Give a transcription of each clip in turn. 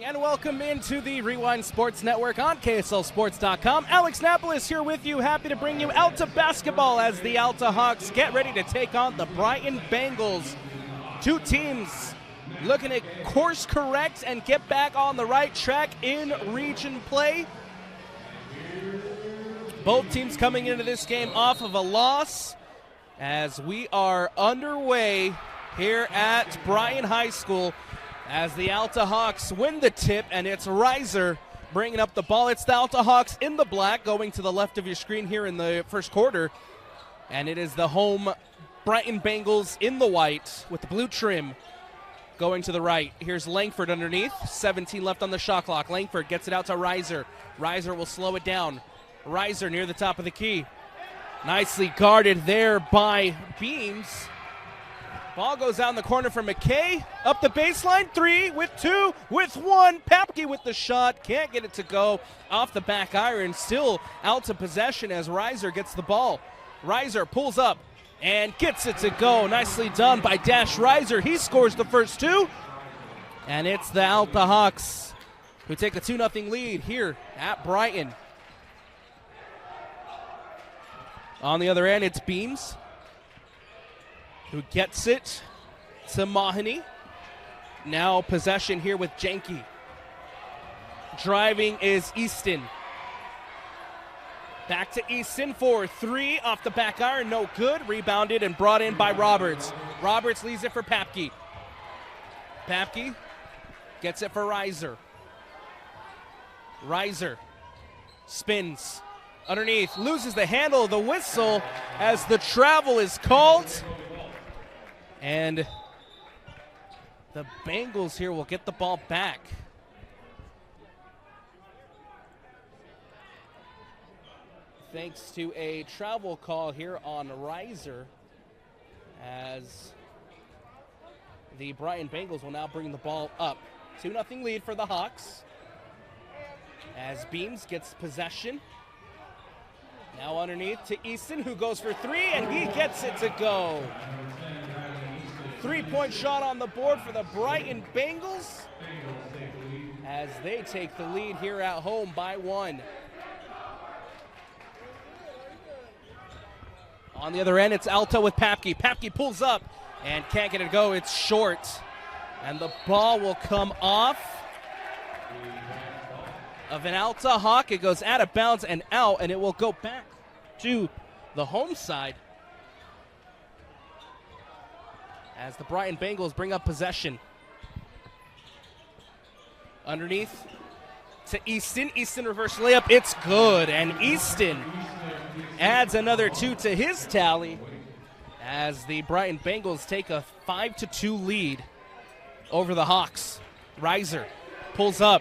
And welcome into the Rewind Sports Network on KSLSports.com. Alex Napolis here with you, happy to bring you Alta basketball as the Alta Hawks get ready to take on the Brighton Bengals. Two teams looking to course correct and get back on the right track in region play. Both teams coming into this game off of a loss as we are underway here at Brighton High School as the Alta Hawks win the tip, and it's Reiser bringing up the ball. It's the Alta Hawks in the black going to the left of your screen here in the first quarter, and it is the home Brighton Bengals in the white with the blue trim going to the right. Here's Langford underneath, 17 left on the shot clock. Langford gets it out to Reiser. Reiser will slow it down. Reiser near the top of the key. Nicely guarded there by Beams. Ball goes out in the corner for McKay. Up the baseline, 3 with 2 with 1. Papke with the shot. Can't get it to go off the back iron. Still out to possession as Reiser gets the ball. Reiser pulls up and gets it to go. Nicely done by Dash Reiser. He scores the first 2. And it's the Alta Hawks who take a 2-0 lead here at Brighton. On the other end, it's Beams who gets it to Mahoney. Now possession here with Jenke. Driving is Easton. Back to Easton for 3 off the back iron, no good. Rebounded and brought in by Roberts. Roberts leaves it for Papke. Papke gets it for Reiser. Reiser spins underneath, loses the handle of the whistle as the travel is called. And the Bengals here will get the ball back. Thanks to a travel call here on Reiser, as the Brighton Bengals will now bring the ball up. 2-0 lead for the Hawks as Beams gets possession. Now underneath to Easton, who goes for 3, and he gets it to go. 3-point shot on the board for the Brighton Bengals as they take the lead here at home by 1. On the other end, it's Alta with Papke. Papke pulls up and can't get it to go. It's short. And the ball will come off of an Alta Hawk. It goes out of bounds and out, and it will go back to the home side as the Brighton Bengals bring up possession. Underneath to Easton. Easton reverse layup. It's good, and Easton adds another 2 to his tally as the Brighton Bengals take a 5-2 lead over the Hawks. Reiser pulls up.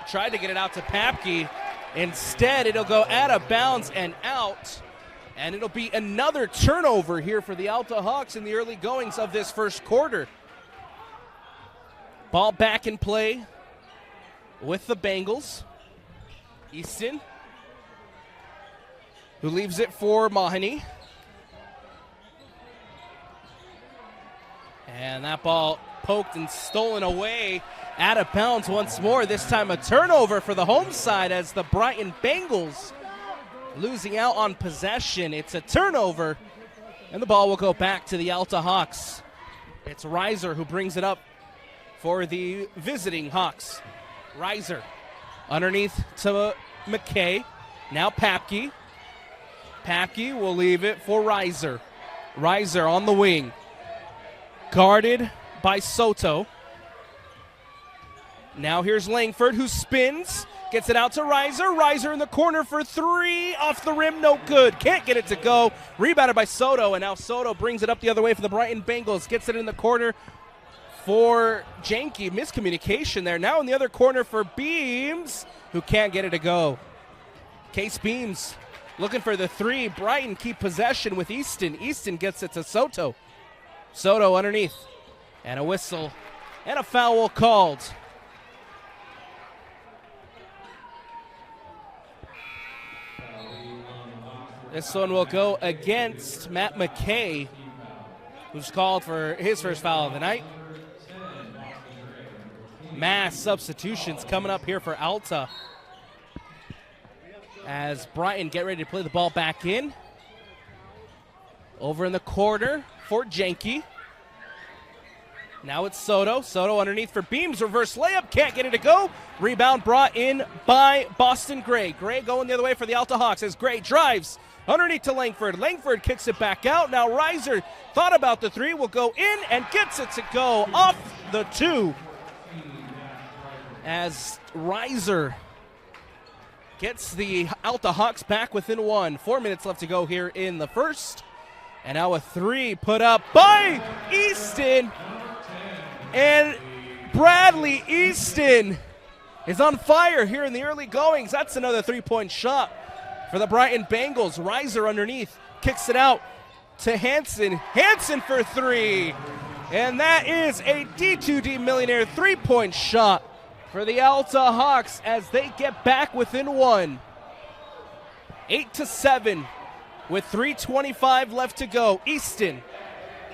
Tried to get it out to Papke. Instead, it'll go out of bounds and out. And it'll be another turnover here for the Alta Hawks in the early goings of this first quarter. Ball back in play with the Bengals. Easton, who leaves it for Mahoney. And that ball poked and stolen away. Out of bounds once more, this time a turnover for the home side as the Brighton Bengals losing out on possession. It's a turnover, and the ball will go back to the Alta Hawks. It's Reiser who brings it up for the visiting Hawks. Reiser underneath to McKay. Now Papke. Papke will leave it for Reiser. Reiser on the wing. Guarded by Soto. Now here's Langford, who spins, gets it out to Reiser. Reiser in the corner for 3, off the rim, no good. Can't get it to go. Rebounded by Soto, and now Soto brings it up the other way for the Brighton Bengals. Gets it in the corner for Jenke. Miscommunication there. Now in the other corner for Beams, who can't get it to go. Case Beams looking for the 3. Brighton keep possession with Easton. Easton gets it to Soto. Soto underneath. And a whistle and a foul called. This one will go against Matt McKay, who's called for his first foul of the night. mass substitutions coming up here for Alta. As Brighton get ready to play the ball back in. Over in the corner for Jenke. Now it's Soto. Soto underneath for Beams. Reverse layup. Can't get it to go. Rebound brought in by Boston Gray. Gray going the other way for the Alta Hawks as Gray drives underneath to Langford. Langford kicks it back out. Now Reiser thought about the three. Will go in and gets it to go off the two. As Reiser gets the Alta Hawks back within one. 4 minutes left to go here in the first. And now a three put up by Easton. And Bradley Easton is on fire here in the early goings. That's another three-point shot for the Brighton Bengals. Reiser underneath, kicks it out to Hansen. Hansen for three. And that is a D2D Millionaire three-point shot for the Alta Hawks as they get back within one. 8-7 with 3:25 left to go. Easton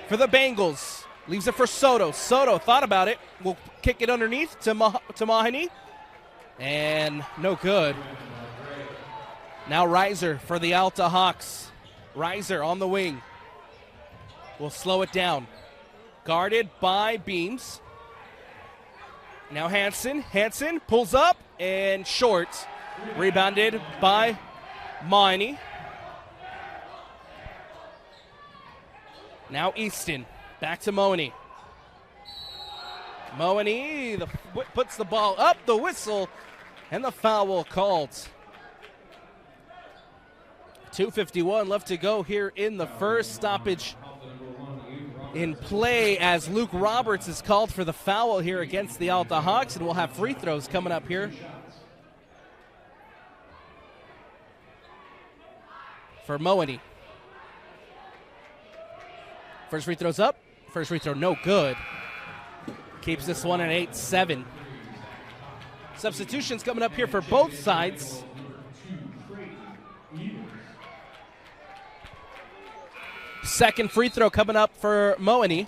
for the Bengals. Leaves it for Soto. Soto thought about it. Will kick it underneath to Mahoney. And no good. Now Reiser for the Alta Hawks. Reiser on the wing. Will slow it down. Guarded by Beams. Now Hansen. Hansen pulls up and short. Rebounded by Mahoney. Now Easton. Back to Mahoney. Mahoney puts the ball up, the whistle, and the foul called. 2:51 left to go here in the first. Stoppage in play as Luke Roberts is called for the foul here against the Alta Hawks, and we'll have free throws coming up here for Mahoney. First free throw's up. First free throw, no good. Keeps this one at 8-7. Substitutions coming up here for both sides. Second free throw coming up for Mahoney.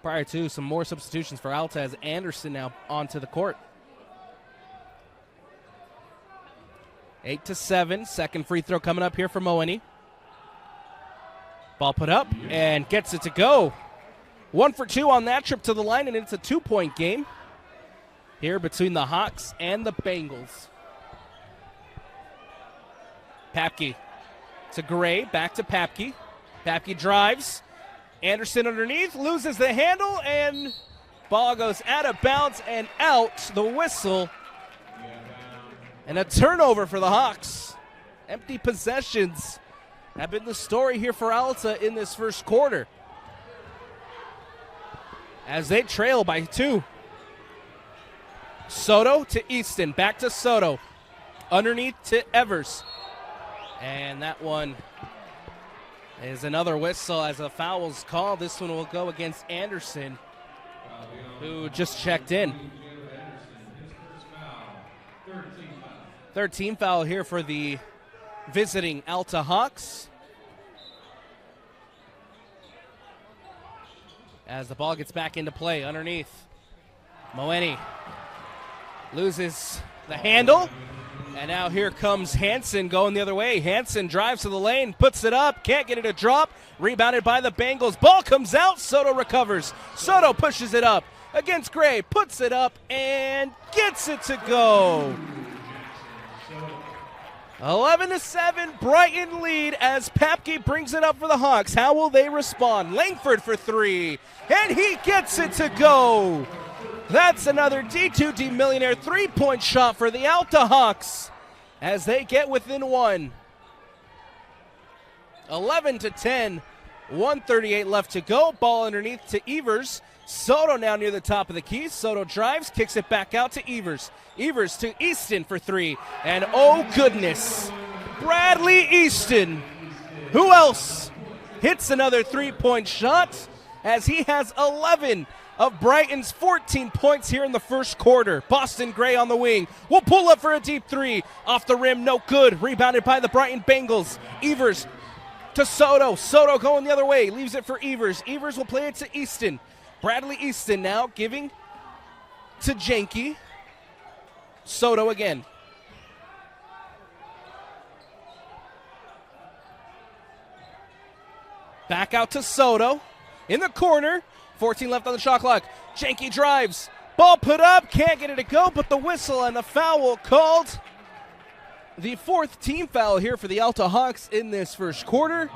Prior to some more substitutions for Alta as Anderson now onto the court. 8-7. Second free throw coming up here for Mahoney. Ball put up and gets it to go. 1 for 2 on that trip to the line, and it's a 2-point game here between the Hawks and the Bengals. Papke to Gray, back to Papke. Papke drives. Anderson underneath, loses the handle, and ball goes out of bounds and out. The whistle. And a turnover for the Hawks. Empty possessions have been the story here for Alta in this first quarter, as they trail by 2. Soto to Easton, back to Soto. Underneath to Evers. And that one is another whistle as a foul is called. This one will go against Anderson, who just checked in. 13 foul here for the visiting Alta Hawks. As the ball gets back into play underneath. Mahoney loses the handle. And now here comes Hansen going the other way. Hansen drives to the lane, puts it up, can't get it to drop. Rebounded by the Bengals. Ball comes out, Soto recovers. Soto pushes it up against Gray, puts it up and gets it to go. 11-7, Brighton lead as Papke brings it up for the Hawks. How will they respond? Langford for three, and he gets it to go. That's another D2D Millionaire three-point shot for the Alta Hawks as they get within one. 11-10, 1:38 left to go. Ball underneath to Evers. Soto now near the top of the key. Soto drives, kicks it back out to Evers. Evers to Easton for three. And oh goodness, Bradley Easton. Who else hits another three-point shot as he has 11 of Brighton's 14 points here in the first quarter. Boston Gray on the wing will pull up for a deep three. Off the rim, no good. Rebounded by the Brighton Bengals. Evers to Soto. Soto going the other way, leaves it for Evers. Evers will play it to Easton. Bradley Easton now giving to Janke. Soto again. Back out to Soto. In the corner. 14 left on the shot clock. Janke drives. Ball put up. Can't get it to go, but the whistle and the foul called. The fourth team foul here for the Alta Hawks in this first quarter.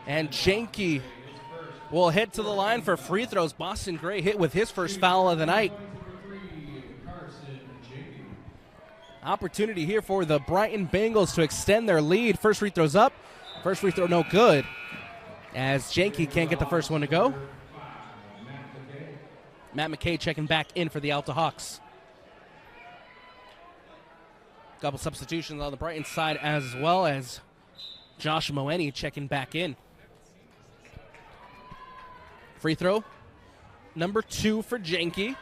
And Janke will head to the line for free throws. Boston Gray hit with his first foul of the night. Opportunity here for the Brighton Bengals to extend their lead. First free throw's up. First free throw no good, as Janke can't get the first one to go. Matt McKay checking back in for the Alta Hawks. Couple substitutions on the Brighton side, as well as Josh Moeni checking back in. Free throw number 2 for Janke.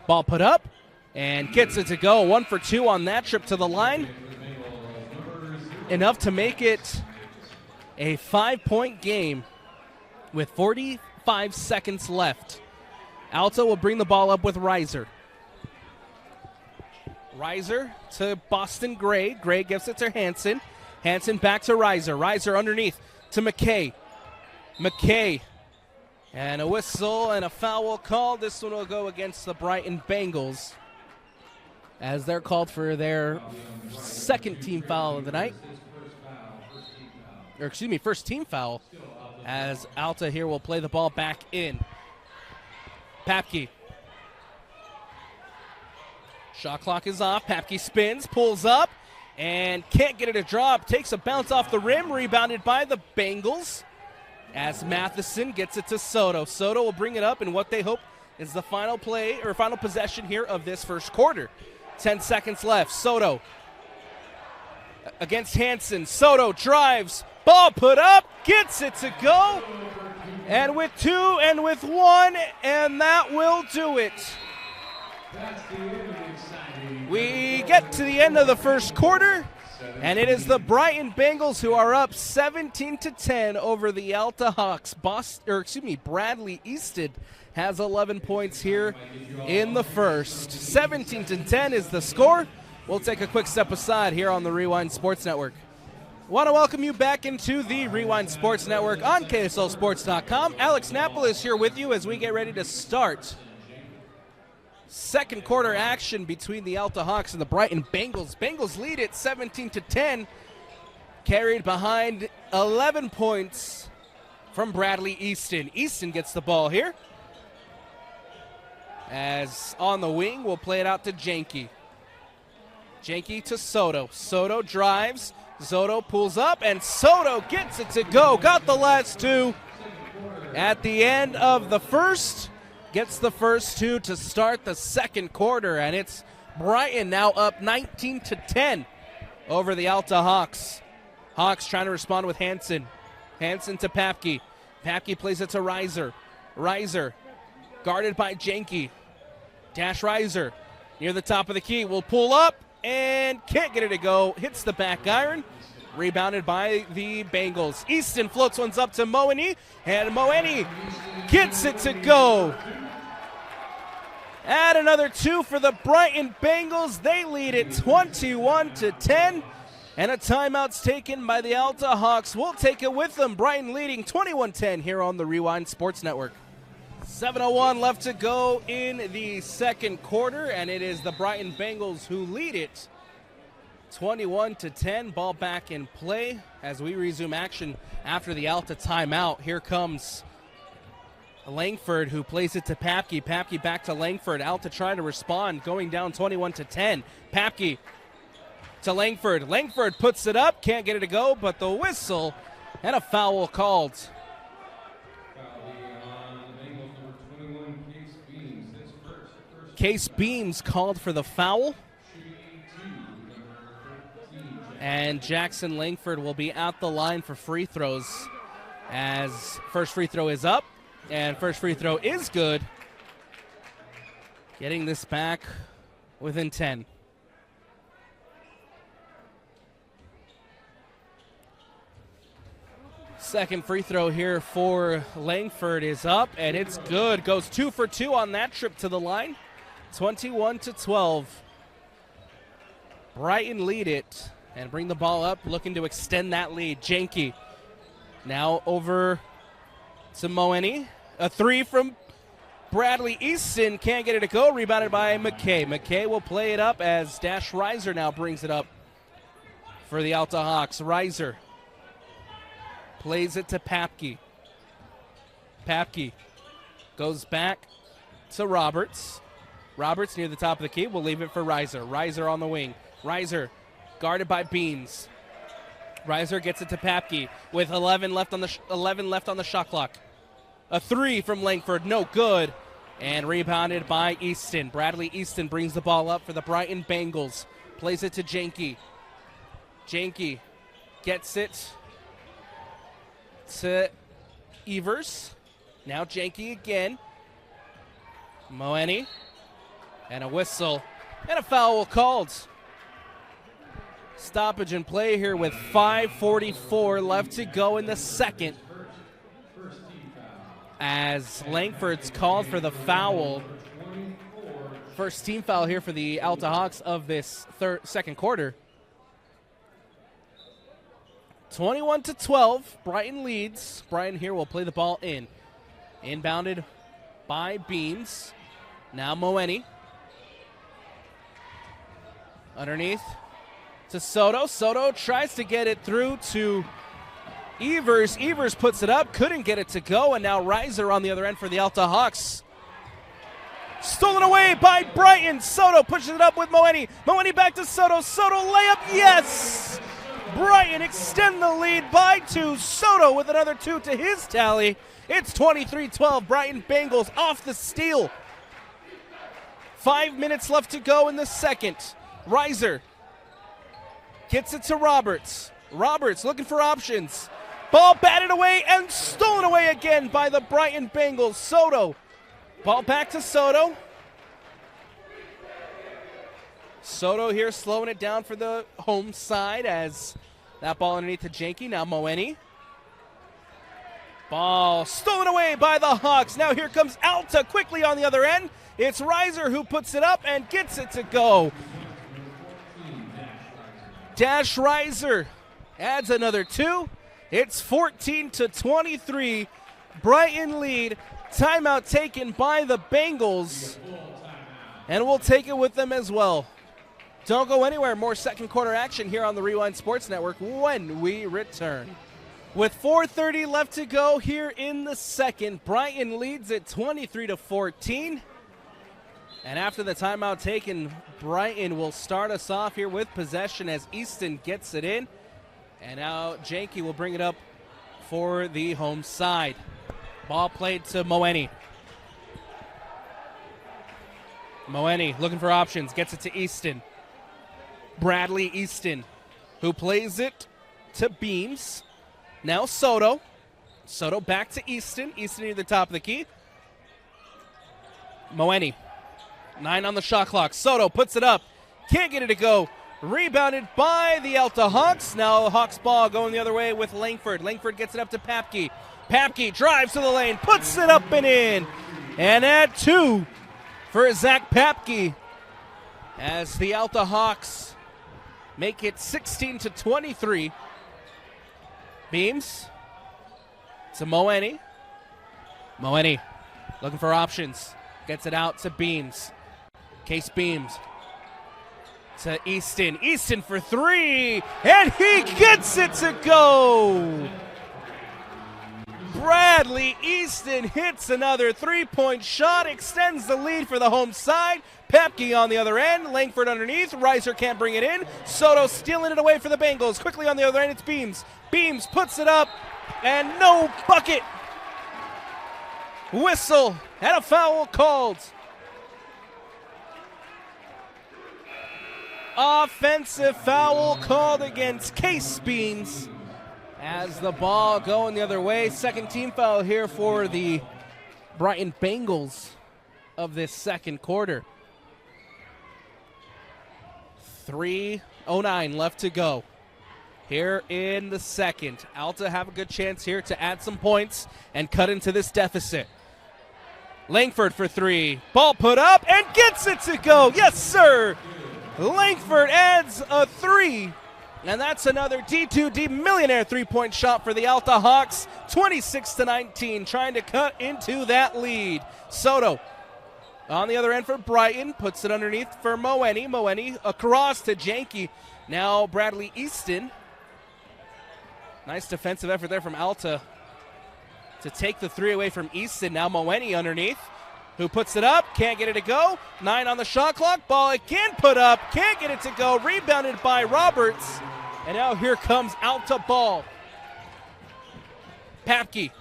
Ball put up and gets it to go. 1 for 2 on that trip to the line. Enough to make it a 5-point game with 45 seconds left. Alta will bring the ball up with Reiser. Reiser to Boston Gray. Gray gives it to Hansen. Hansen back to Reiser. Reiser underneath to McKay. McKay. And a whistle and a foul called. This one will go against the Brighton Bengals, as they're called for their second team foul of the night. Or excuse me, first team foul, as Alta here will play the ball back in. Papke. Shot clock is off. Papke spins, pulls up, and can't get it to drop. Takes a bounce off the rim, rebounded by the Bengals, as Matheson gets it to Soto. Soto will bring it up in what they hope is the final play or final possession here of this first quarter. 10 seconds left. Soto against Hansen. Soto drives. Ball put up. Gets it to go. And with 2 and with 1, and that will do it. We get to the end of the first quarter, and it is the Brighton Bengals who are up 17-10 over the Alta Hawks. Bradley Easton has 11 points here in the first. 17-10 is the score. We'll take a quick step aside here on the Rewind Sports Network. Want to welcome you back into the Rewind Sports Network on KSLSports.com. Alex Napolis here with you as we get ready to start second quarter action between the Alta Hawks and the Brighton Bengals. Bengals lead it 17-10, carried behind 11 points from Bradley Easton. Easton gets the ball here, as on the wing, we'll play it out to Janke. Janke to Soto. Soto drives. Soto pulls up, and Soto gets it to go. Got the last 2 at the end of the first. Gets the first 2 to start the second quarter, and it's Brighton now up 19-10 over the Alta Hawks. Hawks trying to respond with Hansen. Hansen to Papke. Papke plays it to Reiser. Reiser guarded by Janke. Dash Reiser near the top of the key. Will pull up and can't get it to go. Hits the back iron. Rebounded by the Bengals. Easton floats ones up to Moeni, and Moeni gets it to go. Add another 2 for the Brighton Bengals. They lead it 21-10, and a timeout's taken by the Alta Hawks. We'll take it with them. Brighton leading 21-10 here on the Rewind Sports Network. 7:01 left to go in the second quarter, and it is the Brighton Bengals who lead it 21-10. Ball back in play as we resume action after the Alta timeout. Here comes Langford, who plays it to Papke. Papke back to Langford. Alta trying to respond, going down 21-10. Papke to Langford. Langford puts it up, can't get it to go, but the whistle and a foul called. Case Beams called for the foul. And Jackson Langford will be at the line for free throws, as first free throw is up, and first free throw is good. Getting this back within 10. Second free throw here for Langford is up, and it's good. Goes 2 for 2 on that trip to the line. 21-12. Brighton lead it and bring the ball up, looking to extend that lead. Janke now over to Moeni. A three from Bradley Easton. Can't get it to go. Rebounded by McKay. McKay will play it up as Dash Reiser now brings it up for the Alta Hawks. Reiser plays it to Papke. Papke goes back to Roberts. Roberts near the top of the key. We'll leave it for Reiser. Reiser on the wing. Reiser guarded by Beans. Reiser gets it to Papke with 11 left on the shot clock. A three from Langford, no good. And rebounded by Easton. Bradley Easton brings the ball up for the Brighton Bengals. Plays it to Janke. Janke gets it to Evers. Now Janke again. Moeni. And a whistle. And a foul called. Stoppage and play here with 5:44 left to go in the second. As Langford's called for the foul. First team foul here for the Alta Hawks of this second quarter. 21-12, Brighton leads. Brighton here will play the ball in. Inbounded by Beams. Now Moeni. Underneath to Soto. Soto tries to get it through to Evers. Evers puts it up, couldn't get it to go, and now Reiser on the other end for the Alta Hawks. Stolen away by Brighton. Soto pushes it up with Moeni. Moeni back to Soto. Soto layup, yes! Brighton extend the lead by 2. Soto with another 2 to his tally. It's 23-12. Brighton Bengals off the steal. 5 minutes left to go in the second. Reiser gets it to Roberts. Roberts looking for options. Ball batted away and stolen away again by the Brighton Bengals. Soto. Ball back to Soto. Soto here slowing it down for the home side as that ball underneath to Janke. Now Moeni. Ball stolen away by the Hawks. Now here comes Alta quickly on the other end. It's Reiser who puts it up and gets it to go. Dash Reiser adds another 2. It's 14-23. Brighton lead. Timeout taken by the Bengals. And we'll take it with them as well. Don't go anywhere. More second quarter action here on the Rewind Sports Network when we return. With 4:30 left to go here in the second, Brighton leads at 23-14. And after the timeout taken, Brighton will start us off here with possession as Easton gets it in. And now Janke will bring it up for the home side. Ball played to Moeni. Moeni looking for options, gets it to Easton. Bradley Easton, who plays it to Beams. Now Soto. Soto back to Easton. Easton near the top of the key. Moeni. 9 on the shot clock. Soto puts it up. Can't get it to go. Rebounded by the Alta Hawks. Now the Hawks ball going the other way with Langford. Langford gets it up to Papke. Papke drives to the lane, puts it up and in. And add 2 for Zach Papke as the Alta Hawks make it 16-23. Beams to Moeni. Moeni looking for options. Gets it out to Beams. Case Beams to Easton. Easton for 3. And he gets it to go. Bradley Easton hits another 3-point shot, extends the lead for the home side. Papke on the other end, Langford underneath. Reiser can't bring it in. Soto stealing it away for the Bengals. Quickly on the other end, it's Beams. Beams puts it up, and no bucket. Whistle and a foul called. Offensive foul called against Case Beams. As the ball going the other way, second team foul here for the Brighton Bengals of this second quarter. 3:09 left to go. here in the second. Alta have a good chance here to add some points and cut into this deficit. Langford for three. Ball put up and gets it to go. Yes, sir. Langford adds a three. And that's another D2D millionaire three-point shot for the Alta Hawks. 26-19, trying to cut into that lead. Soto on the other end for Brighton. Puts it underneath for Moeni. Moeni across to Janke. Now Bradley Easton. Nice defensive effort there from Alta to take the three away from Easton. Now Moeni underneath, who puts it up, can't get it to go. 9 on the shot clock, ball again put up, can't get it to go. Rebounded by Roberts, and now here comes Alta ball. Papke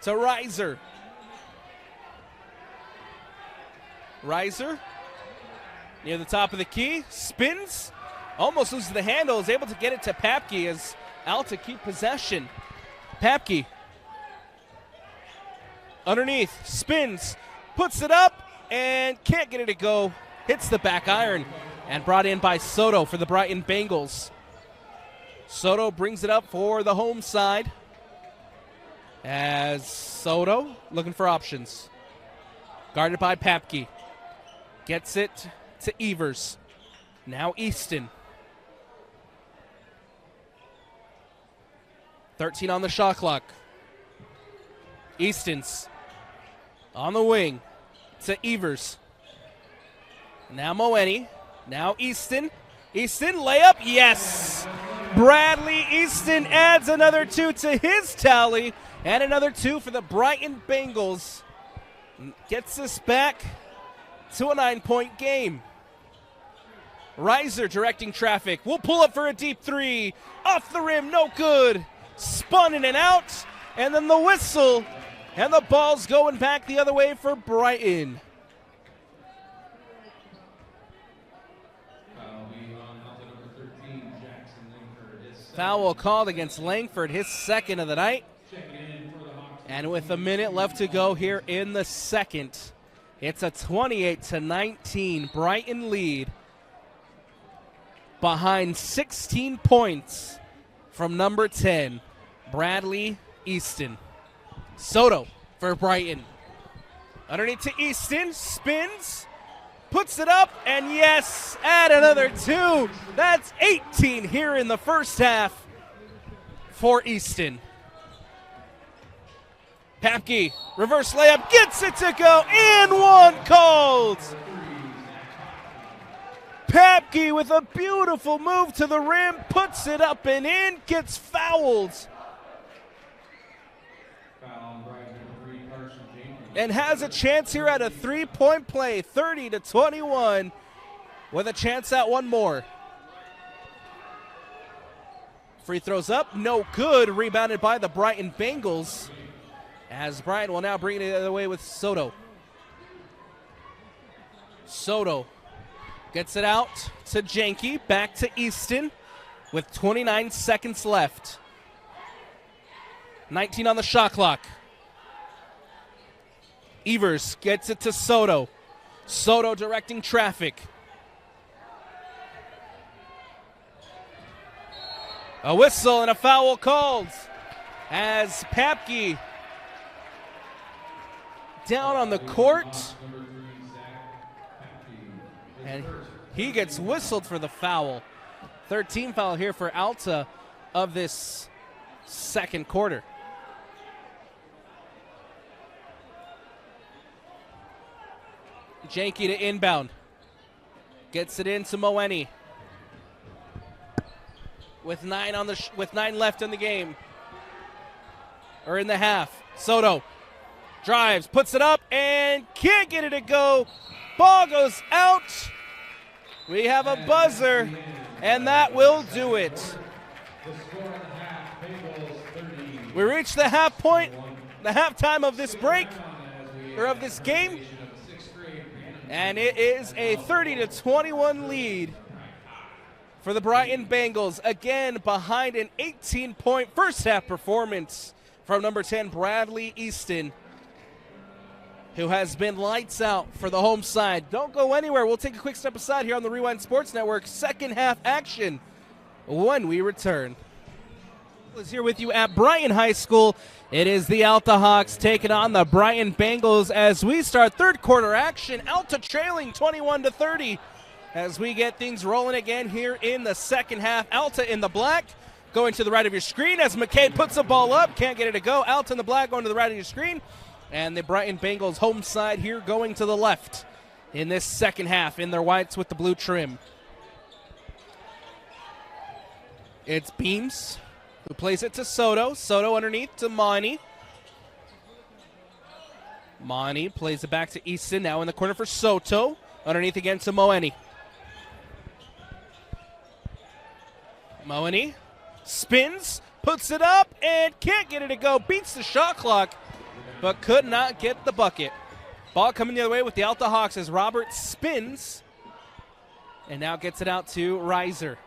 to Reiser. Reiser near the top of the key, spins, almost loses the handle, is able to get it to Papke as Alta keep possession. Papke underneath, spins, puts it up, and can't get it to go. Hits the back iron, and brought in by Soto for the Brighton Bengals. Soto brings it up for the home side as Soto looking for options. Guarded by Papke. Gets it to Evers. Now Easton. 13 on the shot clock. Easton's on the wing to Evers. Now Moeni. Now Easton. Easton layup. Yes. Bradley Easton adds another 2 to his tally. And another 2 for the Brighton Bengals. Gets us back to a 9-point game. Reiser directing traffic. We'll pull up for a deep three. Off the rim, no good. Spun in and out. And then the whistle. And the ball's going back the other way for Brighton. Foul called against Langford, his second of the night. And with a minute left to go here in the second, it's a 28-19 Brighton lead behind 16 points from number 10, Bradley Easton. Soto for Brighton. Underneath to Easton, spins, puts it up, and yes, add another 2. That's 18 here in the first half for Easton. Papke, reverse layup, gets it to go, and one called. Papke with a beautiful move to the rim, puts it up and in, gets fouled. And has a chance here at a three-point play, 30-21, with a chance at one more. Free throws up, no good, rebounded by the Brighton Bengals, as Brighton will now bring it the other way with Soto. Soto gets it out to Janke, back to Easton with 29 seconds left. 19 on the shot clock. Evers gets it to Soto. Soto directing traffic. A whistle and a foul called as Papke down on the court. And he gets whistled for the foul. 13 foul here for Alta of this second quarter. Janke to inbound. Gets it into Moeni. With 9 left in the game. Or in the half. Soto drives, puts it up, and can't get it to go. Ball goes out. We have a buzzer, and that will do it. We reach the half point, the halftime of this break, or of this game. And it is a 30-21 lead for the Brighton Bengals. Again, behind an 18-point first-half performance from number 10, Bradley Easton, who has been lights out for the home side. Don't go anywhere. We'll take a quick step aside here on the Rewind Sports Network. Second half action when we return. Is here with you at Brighton High School. It is the Alta Hawks taking on the Brighton Bengals as we start third quarter action. Alta trailing 21-30 as we get things rolling again here in the second half. Alta in the black, going to the right of your screen as McKay puts the ball up. Can't get it to go. Alta in the black going to the right of your screen. And the Brighton Bengals home side here going to the left in this second half in their whites with the blue trim. It's Beams who plays it to Soto. Soto underneath to Monty. Monty plays it back to Easton. Now in the corner for Soto. Underneath again to Moeni. Moeni spins, puts it up, and can't get it to go. Beats the shot clock, but could not get the bucket. Ball coming the other way with the Alta Hawks as Robert spins and now gets it out to Reiser.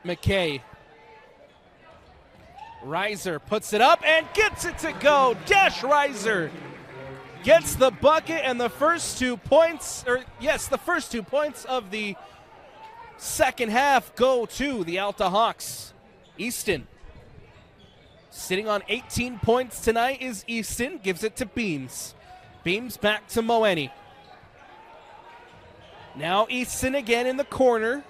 McKay. Reiser puts it up and gets it to go. Dash Reiser gets the bucket and the first 2 points, the first 2 points of the second half go to the Alta Hawks. Easton sitting on 18 points tonight is Easton. Gives it to Beams. Beams back to Moeni. Now Easton again in the corner.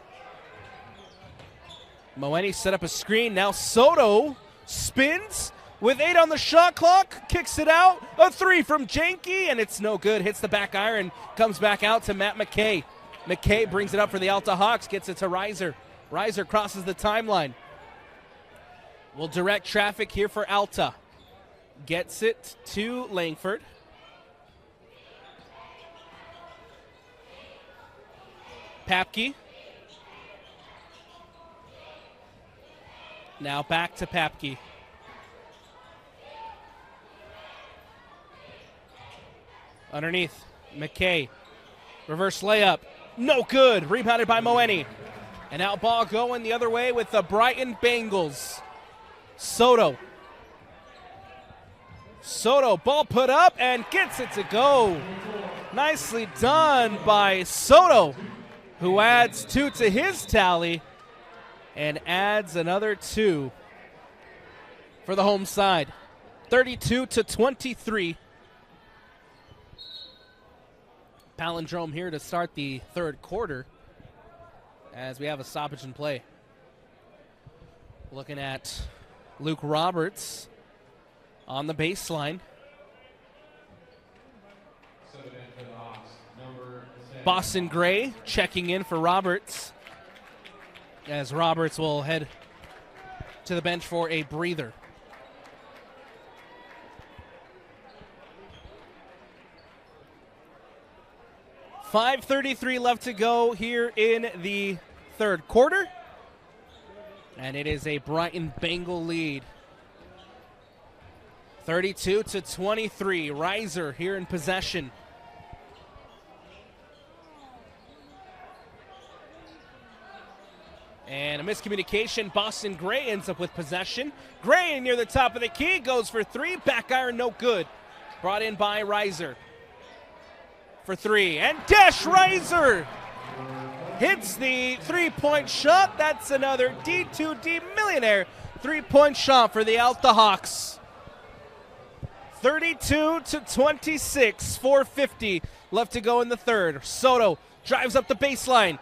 Moeni set up a screen. Now Soto spins with 8 on the shot clock. Kicks it out. A 3 from Janke, and it's no good. Hits the back iron. Comes back out to Matt McKay. McKay brings it up for the Alta Hawks. Gets it to Reiser. Reiser crosses the timeline. Will direct traffic here for Alta. Gets it to Langford. Papke. Now back to Papke. Underneath, McKay. Reverse layup. No good. Rebounded by Moeni. And out ball going the other way with the Brighton Bengals. Soto. Soto, ball put up and gets it to go. Nicely done by Soto, who adds 2 to his tally and adds another 2 for the home side. 32-23. Palindrome here to start the third quarter as we have a stoppage in play. Looking at Luke Roberts on the baseline. Boston Gray checking in for Roberts, as Roberts will head to the bench for a breather. .5:33 left to go here in the third quarter. And it is a Brighton Bengal lead. 32-23. Reiser here in possession. And a miscommunication. Boston Gray ends up with possession. Gray near the top of the key. Goes for 3. Back iron, no good. Brought in by Reiser. For 3. And Dash Reiser hits the three-point shot. That's another D2D millionaire three-point shot for the Alta Hawks. 32-26. 4:50 left to go in the third. Soto drives up the baseline.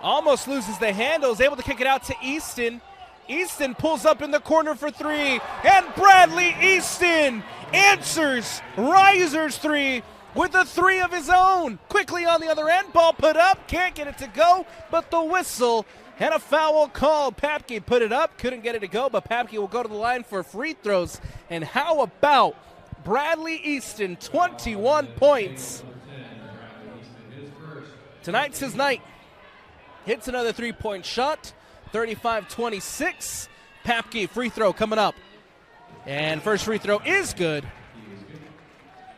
Almost loses the handle, is able to kick it out to Easton. Easton pulls up in the corner for 3, and Bradley Easton answers Reiser's 3 with a 3 of his own. Quickly on the other end, ball put up, can't get it to go, but the whistle and a foul called. Papke put it up, couldn't get it to go, but Papke will go to the line for free throws. And how about Bradley Easton, 21 points. Tonight's his night. Hits another three-point shot, 35-26. Papke free throw coming up. And first free throw is good.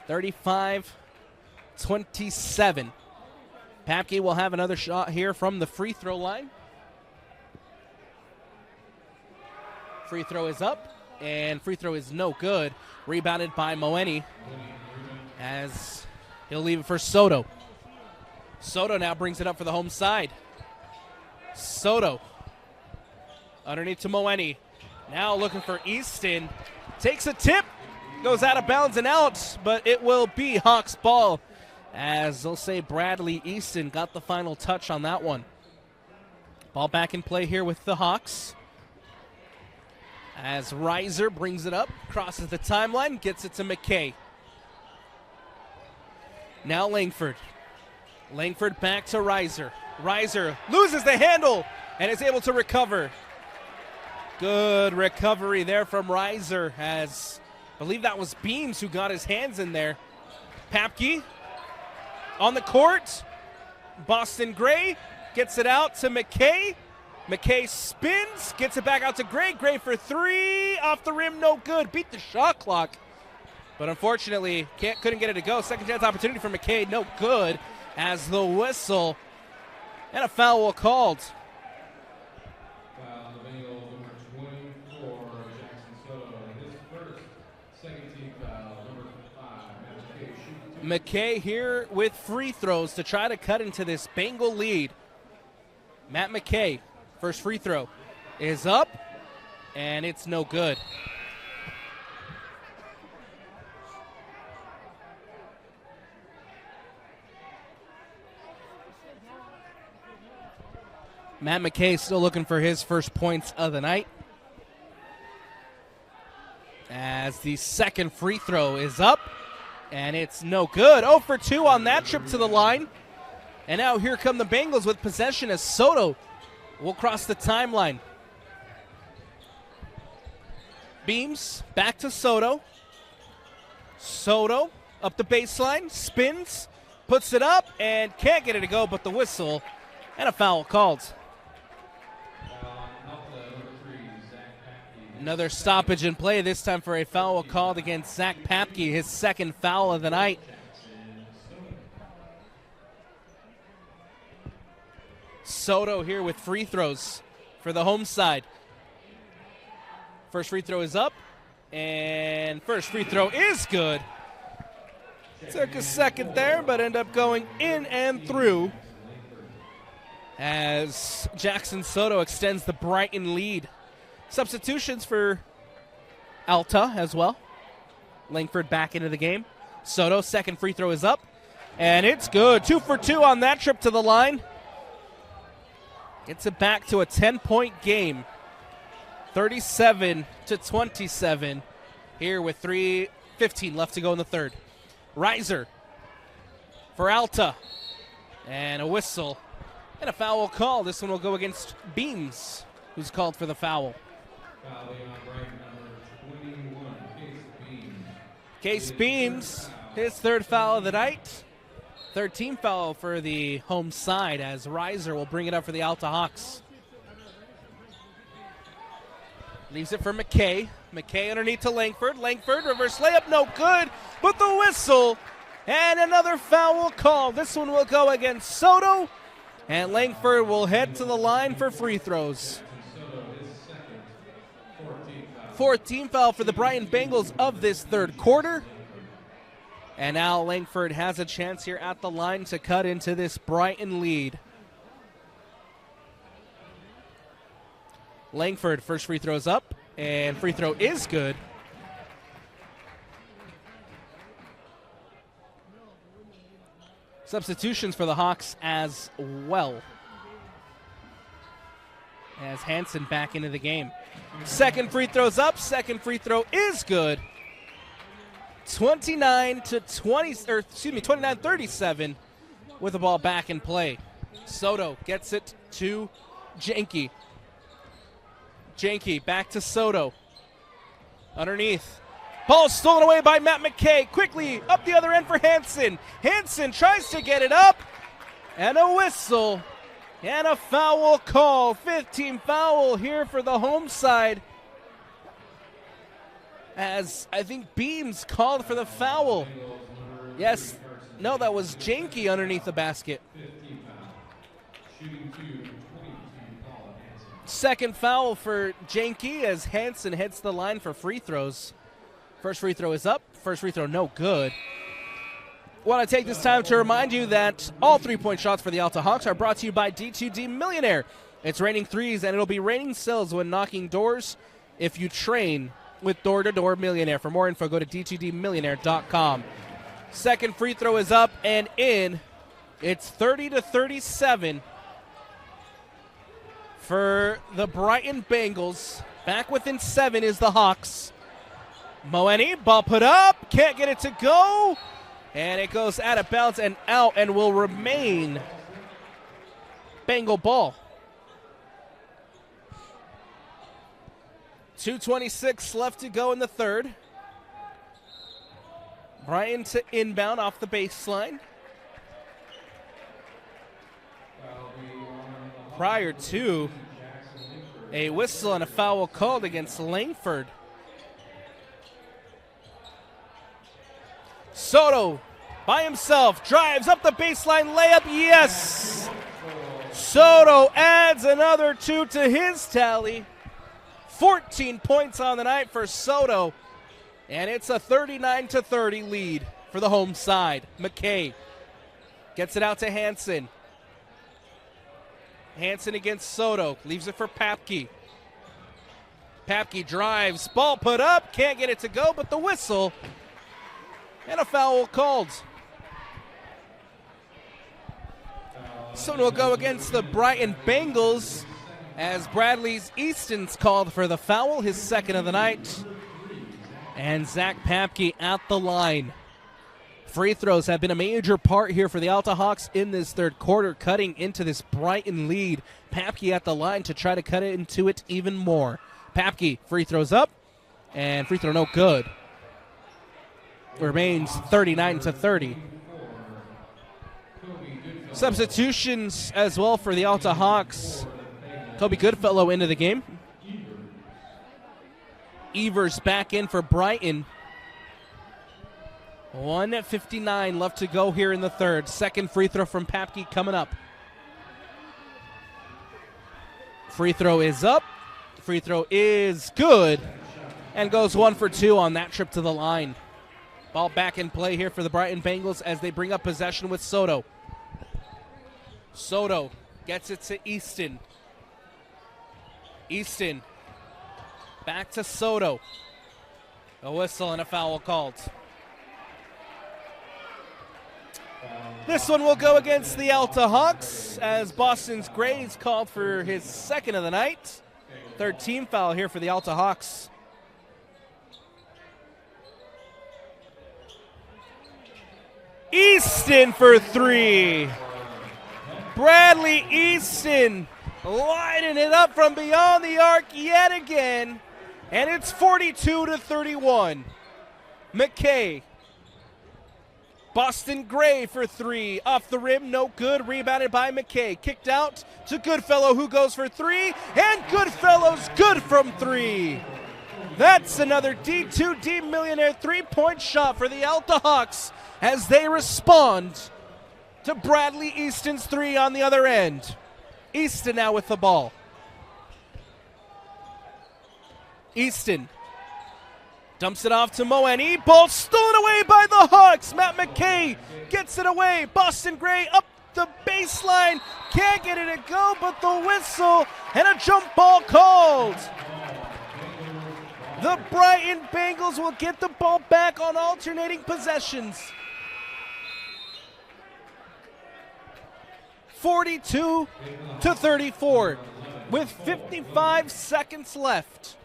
35-27. Papke will have another shot here from the free throw line. Free throw is up, and free throw is no good. Rebounded by Moeni as he'll leave it for Soto. Soto now brings it up for the home side. Soto underneath to Moeni. Now looking for Easton. Takes a tip. Goes out of bounds and out, but it will be Hawks ball, as they'll say Bradley Easton got the final touch on that one. Ball back in play here with the Hawks, as Reiser brings it up, crosses the timeline, gets it to McKay. Now Langford. Langford back to Reiser. Reiser loses the handle and is able to recover. Good recovery there from Reiser, as I believe that was Beams who got his hands in there. Papke on the court. Boston Gray gets it out to McKay. McKay spins, gets it back out to Gray. Gray for three, off the rim, no good. Beat the shot clock, but unfortunately couldn't get it to go. Second chance opportunity for McKay, no good, as the whistle and a foul called. Foul, the Bengals, number 24, Jackson Soto. His first, second team foul, number 5, McKay here with free throws to try to cut into this Bengal lead. Matt McKay, first free throw is up, and it's no good. Matt McKay still looking for his first points of the night, as the second free throw is up, and it's no good. 0 for 2 on that trip to the line. And now here come the Bengals with possession, as Soto will cross the timeline. Beams back to Soto. Soto up the baseline, spins, puts it up, and can't get it to go, but the whistle and a foul called. Another stoppage in play, this time for a foul called against Zach Papke, his second foul of the night. Soto here with free throws for the home side. First free throw is up, and first free throw is good. Took a second there, but ended up going in and through, as Jackson Soto extends the Brighton lead. Substitutions for Alta as well. Langford back into the game. Soto, second free throw is up, and it's good. 2 for 2 on that trip to the line. Gets it back to a 10-point game. 37-27 here with 3:15 left to go in the third. Reiser for Alta, and a whistle and a foul call. This one will go against Beams, who's called for the foul. Fouling on Brighton, number 21, Case Beams, his third foul of the night. Third team foul for the home side, as Reiser will bring it up for the Alta Hawks. Leaves it for McKay. McKay underneath to Langford. Langford, reverse layup, no good, but the whistle and another foul call. This one will go against Soto, and Langford will head to the line for free throws. 4th team foul for the Brighton Bengals of this third quarter. And now Langford has a chance here at the line to cut into this Brighton lead. Langford, first free throw is up, and free throw is good. Substitutions for the Hawks as well, as Hansen back into the game. Second free throw's up, second free throw is good. 29-37 with the ball back in play. Soto gets it to Janke. Janke back to Soto. Underneath. Ball stolen away by Matt McKay. Quickly up the other end for Hansen. Hansen tries to get it up. And a whistle. And a foul call. 5th team foul here for the home side, as I think Beams called for the foul. Yes. No, that was Janke underneath the basket. Second foul for Janke as Hansen hits the line for free throws. First free throw is up. First free throw no good. Want to take this time to remind you that all three-point shots for the Alta Hawks are brought to you by D2D Millionaire. It's raining threes, and it'll be raining sills when knocking doors if you train with Door-to-Door Millionaire. For more info, go to d2dmillionaire.com. Second free throw is up and in. It's 30-37 for the Brighton Bengals. Back within 7 is the Hawks. Moeni, ball put up, can't get it to go. And it goes out of bounds and out and will remain Bengal ball. 2:26 left to go in the third. Brighton to inbound off the baseline. Prior to a whistle and a foul called against Langford. Soto by himself drives up the baseline layup. Yes! Soto adds another 2 to his tally. 14 points on the night for Soto. And it's a 39-30 lead for the home side. McKay gets it out to Hansen. Hansen against Soto. Leaves it for Papke. Papke drives. Ball put up. Can't get it to go, but the whistle. And a foul called. So will go against the Brighton Bengals as Bradley's Easton's called for the foul, his second of the night. And Zach Papke at the line. Free throws have been a major part here for the Alta Hawks in this third quarter, cutting into this Brighton lead. Papke at the line to try to cut it into it even more. Papke, free throws up, and free throw no good. Remains 39-30. Substitutions as well for the Alta Hawks. Kobe Goodfellow into the game. Evers back in for Brighton. 1:59 left to go here in the third. Second free throw from Papke coming up. Free throw is up. Free throw is good. And goes 1 for 2 on that trip to the line. Ball back in play here for the Brighton Bengals as they bring up possession with Soto. Soto gets it to Easton. Easton back to Soto. A whistle and a foul called. This one will go against the Alta Hawks as Boston's Gray's called for his second of the night. Third team foul here for the Alta Hawks. Easton for 3. Bradley Easton lighting it up from beyond the arc yet again. And it's 42-31. McKay. Boston Gray for 3. Off the rim, no good. Rebounded by McKay. Kicked out to Goodfellow, who goes for 3. And Goodfellow's good from 3. That's another D2D Millionaire three-point shot for the Alta Hawks as they respond to Bradley Easton's 3 on the other end. Easton now with the ball. Easton dumps it off to Moeni. Ball stolen away by the Hawks. Matt McKay gets it away. Boston Gray up the baseline. Can't get it to go, but the whistle and a jump ball called. The Brighton Bengals will get the ball back on alternating possessions. 42-34 with 55 seconds left.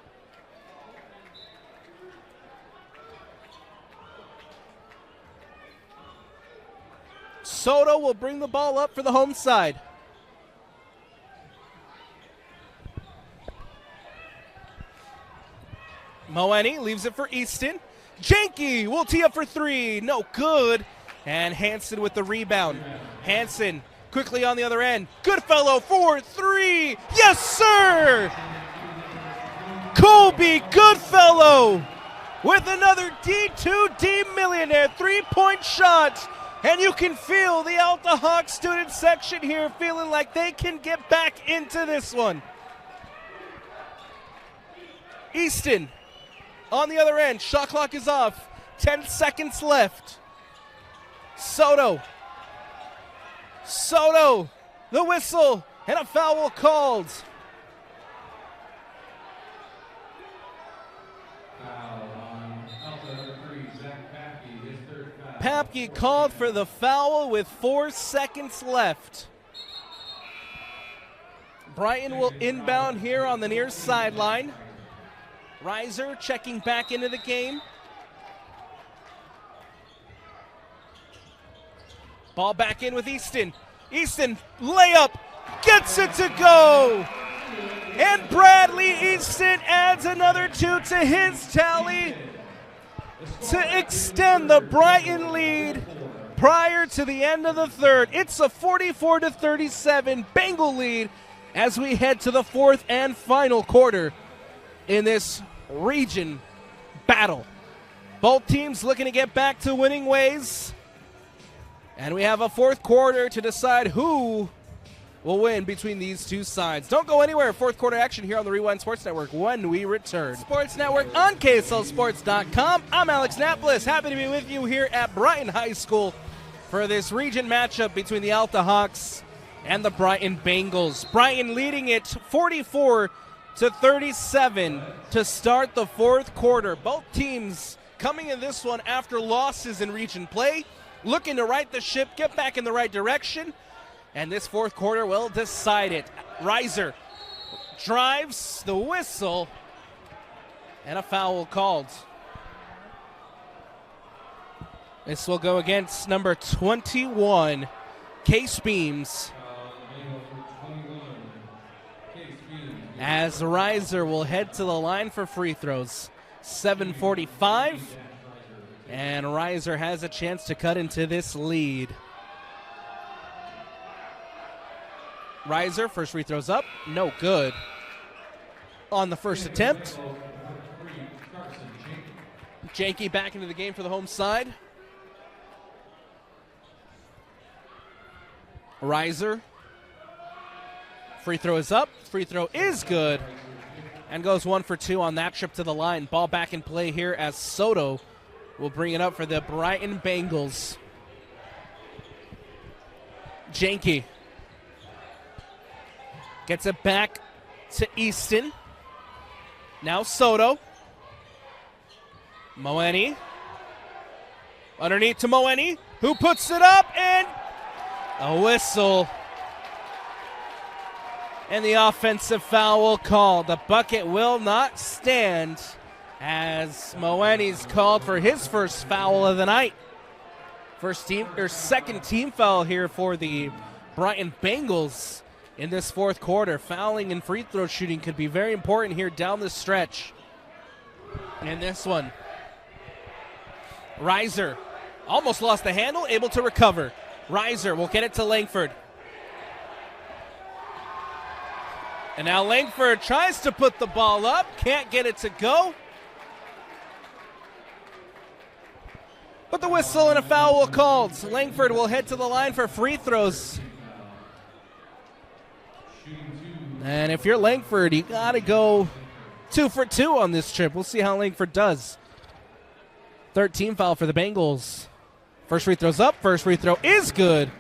Soto will bring the ball up for the home side. Moeni leaves it for Easton. Janke will tee up for 3. No good. And Hansen with the rebound. Hansen quickly on the other end. Goodfellow for 3. Yes, sir! Colby Goodfellow with another D2D Millionaire three-point shot. And you can feel the Alta Hawks student section here feeling like they can get back into this one. Easton on the other end. Shot clock is off. 10 seconds left. Soto, the whistle, and a foul called. Foul on Alta number 3, Zach Papke, his third foul. Papke called for the foul with 4 seconds left. Brighton will inbound here on the near sideline. Reiser checking back into the game. Ball back in with Easton. Easton, layup, gets it to go. And Bradley Easton adds another 2 to his tally to extend the Brighton lead prior to the end of the third. It's a 44-37 Bengal lead as we head to the fourth and final quarter in this region battle. Both teams looking to get back to winning ways. And we have a fourth quarter to decide who will win between these two sides. Don't go anywhere. Fourth quarter action here on the Rewind Sports Network when we return. Sports Network on KSLSports.com. I'm Alex Napolis. Happy to be with you here at Brighton High School for this region matchup between the Alta Hawks and the Brighton Bengals. Brighton leading it 44-37 to start the fourth quarter. Both teams coming in this one after losses in region play, looking to right the ship, get back in the right direction, and this fourth quarter will decide it. Reiser drives, the whistle, and a foul called. This will go against number 21, Case Beams, as Reiser will head to the line for free throws. 7:45. And Reiser has a chance to cut into this lead. Reiser, first free throws up, no good. On the first attempt. Janke back into the game for the home side. Reiser. Free throw is up, free throw is good. And goes 1 for 2 on that trip to the line. Ball back in play here as Soto will bring it up for the Brighton Bengals. Janke gets it back to Easton. Now Soto. Moeni. Underneath to Moeni, who puts it up, and a whistle. And the offensive foul will call. The bucket will not stand as Moeni's called for his first foul of the night. Second team foul here for the Brighton Bengals in this fourth quarter. Fouling and free throw shooting could be very important here down the stretch. And this one, Reiser almost lost the handle, able to recover. Reiser will get it to Langford. And now Langford tries to put the ball up, can't get it to go. But the whistle and a foul will called. Langford will head to the line for free throws. And if you're Langford, you got to go 2 for 2 on this trip. We'll see how Langford does. Third team foul for the Bengals. First free throw's up. First free throw is good.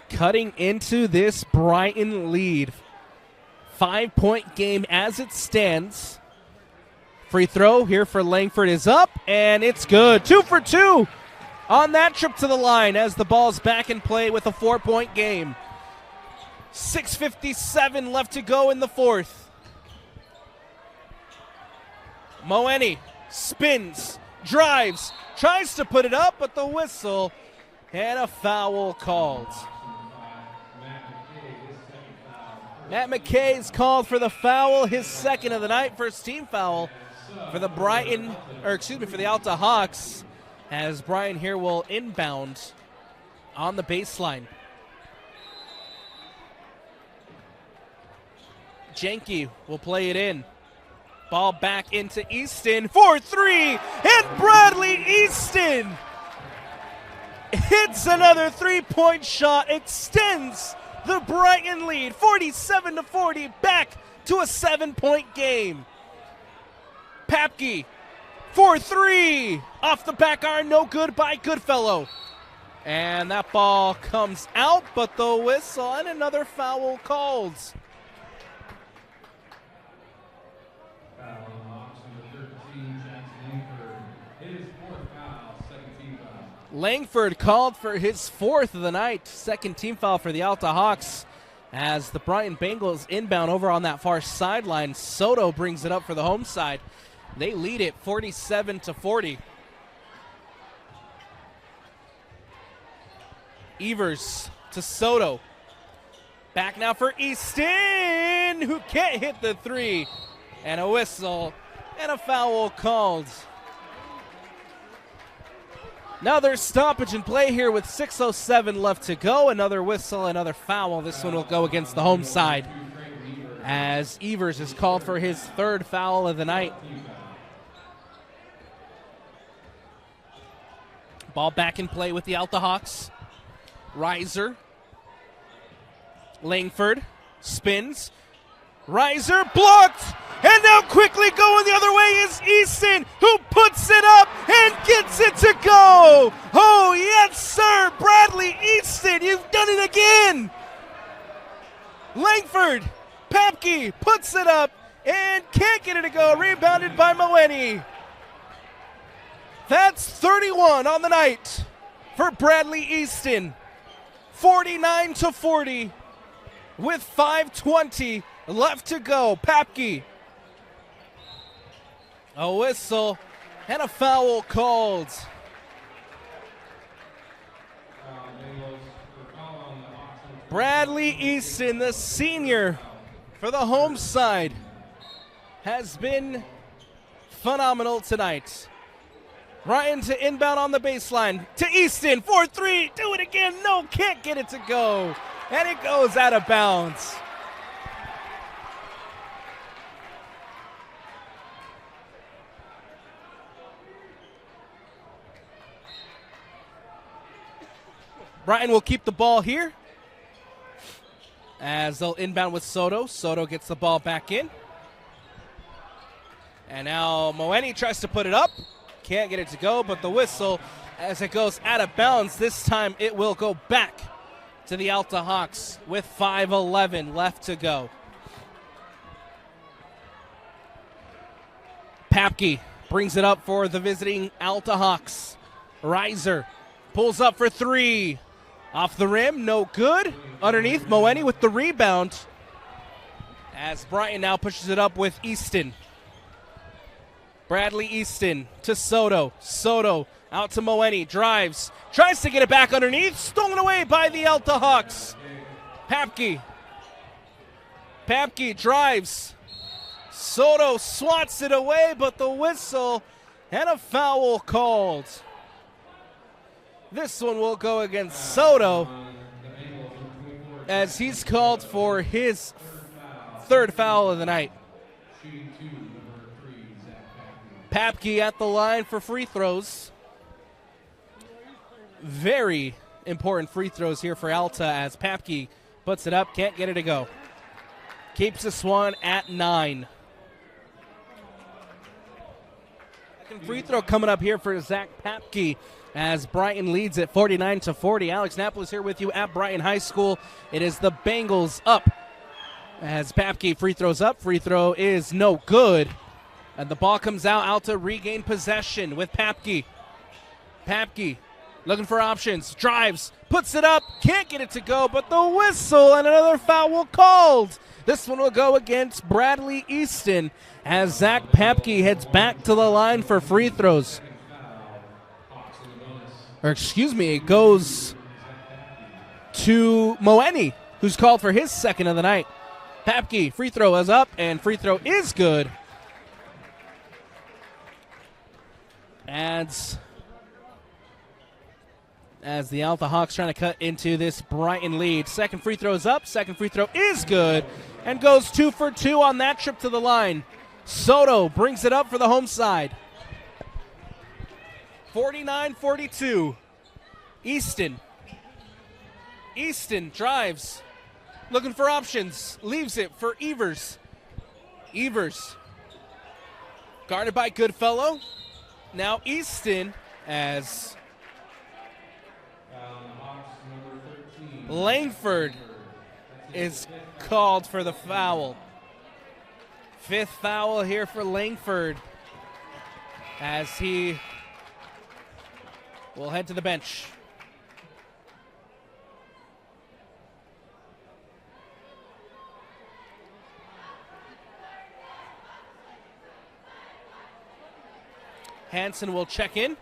Cutting into this Brighton lead. 5-point game as it stands. Free throw here for Langford is up, and it's good. 2 for 2 on that trip to the line as the ball's back in play with a 4-point game. 6:57 left to go in the fourth. Moeni spins, drives, tries to put it up, but the whistle and a foul called. Matt McKay is called for the foul, his second of the night, first team foul for the for the Alta Hawks, as Brian here will inbound on the baseline. Janke will play it in. Ball back into Easton for 3, and Bradley Easton hits another 3-point shot, extends the Brighton lead, 47-40, back to a 7-point game. Papke for three. Off the back iron, no good by Goodfellow. And that ball comes out, but the whistle and another foul called. Langford called for his fourth of the night. Second team foul for the Alta Hawks as the Brighton Bengals inbound over on that far sideline. Soto brings it up for the home side. They lead it 47-40. Evers to Soto. Back now for Easton, who can't hit the three. And a whistle and a foul called. Another stoppage in play here with 6:07 left to go. Another whistle, another foul. This one will go against the home side as Evers is called for his third foul of the night. Ball back in play with the Alta Hawks. Reiser. Langford spins. Reiser blocked. And now quickly going the other way is Easton, who puts it up and gets it to go. Oh, yes, sir. Bradley Easton, you've done it again. Langford, Papke puts it up and can't get it to go. Rebounded by Moeni. That's 31 on the night for Bradley Easton. 49-40 with 5:20 left to go. Papke. A whistle and a foul called. Bradley Easton, the senior for the home side, has been phenomenal tonight. Ryan to inbound on the baseline to Easton, 4-3, do it again, no, can't get it to go, and it goes out of bounds. Brighton will keep the ball here as they'll inbound with Soto. Soto gets the ball back in. And now Moeni tries to put it up. Can't get it to go, but the whistle as it goes out of bounds. This time it will go back to the Alta Hawks with 5:11 left to go. Papke brings it up for the visiting Alta Hawks. Reiser pulls up for three. Off the rim, no good. Underneath, Moeni with the rebound. As Brighton now pushes it up with Easton. Bradley Easton to Soto. Soto out to Moeni, drives. Tries to get it back underneath. Stolen away by the Alta Hawks. Papke. Papke drives. Soto swats it away, but the whistle and a foul called. This one will go against Soto as he's called for his third foul of the night. Papke at the line for free throws. Very important free throws here for Alta as Papke puts it up, can't get it to go. Keeps this one at 9. Second free throw coming up here for Zach Papke as Brighton leads at 49-40. Alex Napolis here with you at Brighton High School. It is the Bengals up as Papke free throws up. Free throw is no good. And the ball comes out. Alta regain possession with Papke. Papke looking for options. Drives. Puts it up. Can't get it to go, but the whistle and another foul called. This one will go against Bradley Easton as Zach Papke heads back to the line for free throws. Or excuse me, it goes to Moeni, who's called for his second of the night. Papke, free throw is up, and free throw is good. As the Alta Hawks trying to cut into this Brighton lead. Second free throw is up, second free throw is good, and goes 2 for 2 on that trip to the line. Soto brings it up for the home side. 49-42. Easton. Easton drives. Looking for options. Leaves it for Evers. Evers. Guarded by Goodfellow. Now Easton as Langford is called for the foul. 5th foul here for Langford as he will head to the bench. Hansen will check in.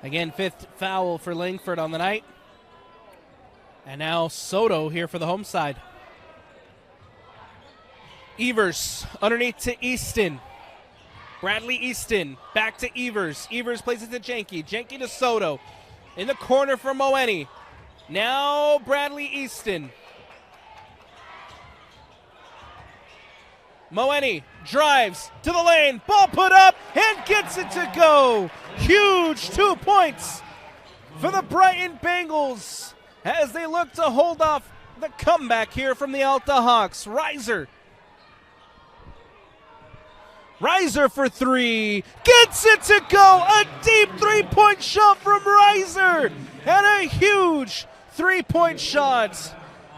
Again, 5th foul for Langford on the night. And now Soto here for the home side. Evers underneath to Easton. Bradley Easton back to Evers. Evers plays it to Janke. Janke to Soto. In the corner for Moeni. Now Bradley Easton. Moeni drives to the lane. Ball put up and gets it to go. Huge 2 points for the Brighton Bengals as they look to hold off the comeback here from the Alta Hawks. Reiser for 3. Gets it to go. A deep 3-point shot from Reiser. And a huge 3-point shot.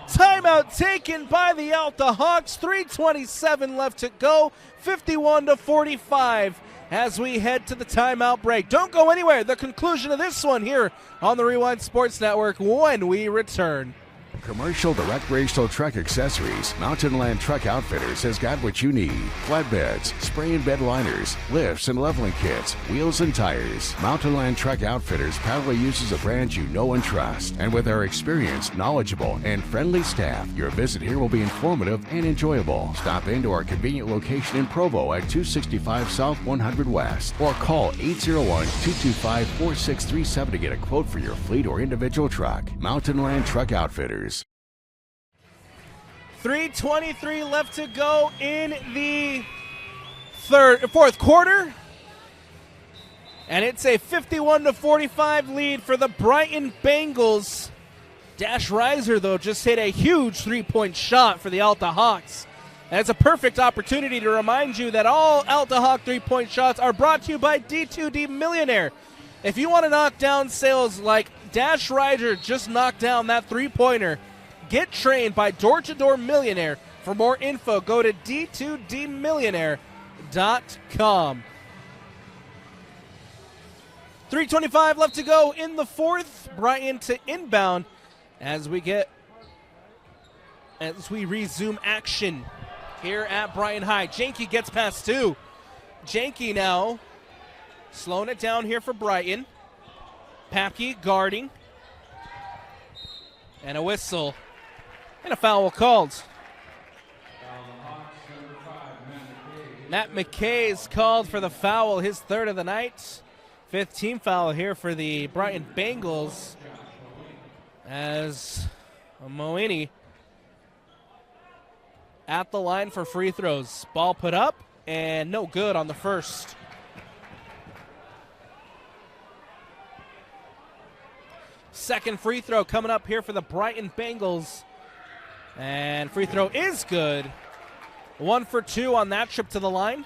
Timeout taken by the Alta Hawks. 3:27 left to go. 51-45 as we head to the timeout break. Don't go anywhere. The conclusion of this one here on the Rewind Sports Network when we return. Commercial to recreational truck accessories, Mountain Land Truck Outfitters has got what you need. Flatbeds, spray and bed liners, lifts and leveling kits, wheels and tires. Mountain Land Truck Outfitters proudly uses a brand you know and trust. And with our experienced, knowledgeable, and friendly staff, your visit here will be informative and enjoyable. Stop into our convenient location in Provo at 265 South 100 West or call 801-225-4637 to get a quote for your fleet or individual truck. Mountain Land Truck Outfitters. 3:23 left to go in the fourth quarter. And it's a 51-45 lead for the Brighton Bengals. Dash Reiser, though, just hit a huge 3-point shot for the Alta Hawks. And it's a perfect opportunity to remind you that all Alta Hawk 3-point shots are brought to you by D2D Millionaire. If you want to knock down sales like Dash Reiser just knocked down that 3-pointer, get trained by Door to Door Millionaire. For more info, go to d2dmillionaire.com. 3:25 left to go in the fourth. Brighton to inbound as we resume action here at Brighton High. Janke gets past 2. Janke now slowing it down here for Brighton. Papke guarding. And a whistle. And a foul called. Matt McKay is called for the foul, his 3rd of the night. 5th team foul here for the Brighton Bengals as Moeni at the line for free throws. Ball put up and no good on the first. Second free throw coming up here for the Brighton Bengals. And free throw is good. 1 for 2 on that trip to the line.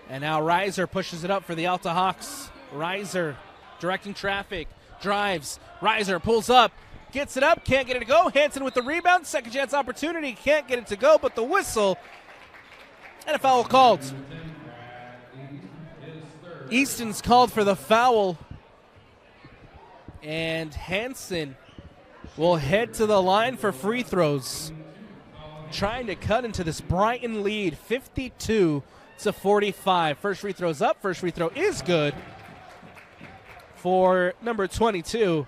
And now Reiser pushes it up for the Alta Hawks. Reiser directing traffic, drives. Reiser pulls up, gets it up, can't get it to go. Hansen with the rebound, second chance opportunity, can't get it to go, but the whistle and a foul called. Easton's called for the foul. And Hansen will head to the line for free throws. Trying to cut into this Brighton lead, 52-45. First free throw's up. First free throw is good for number 22,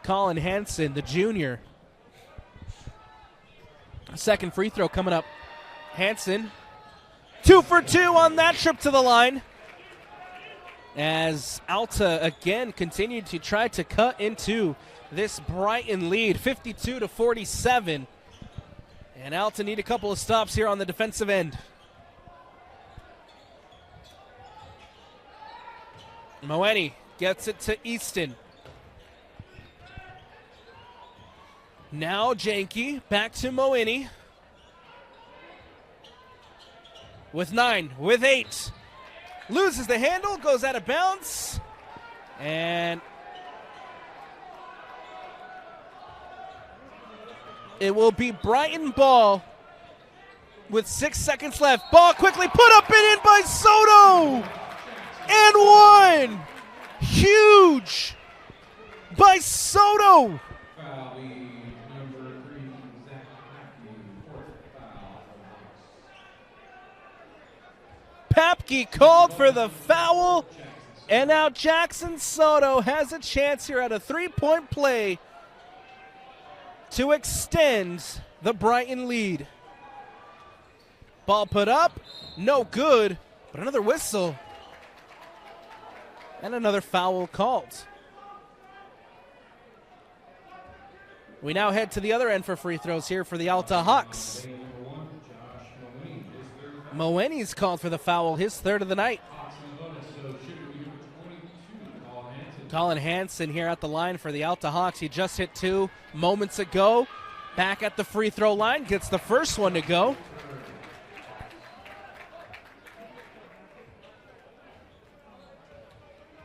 Colin Hansen, the junior. Second free throw coming up. Hansen, 2 for 2 on that trip to the line. As Alta again continued to try to cut into this Brighton lead, 52-47. And Alta need a couple of stops here on the defensive end. Moeni gets it to Easton. Now Janke back to Moeni. with 9, with 8. Loses the handle, goes out of bounds, and it will be Brighton ball with 6 seconds left. Ball quickly put up and in by Soto, and 1. Huge by Soto. Foul, the number 3, Zach Papke, 4th foul for the Hawks. Papke called for the foul, and now Jackson Soto has a chance here at a 3-point play to extend the Brighton lead. Ball put up, no good, but another whistle. And another foul called. We now head to the other end for free throws here for the Alta Hawks. Moeni's called for the foul, his 3rd of the night. Colin Hansen here at the line for the Alta Hawks. He just hit 2 moments ago. Back at the free throw line, gets the first one to go.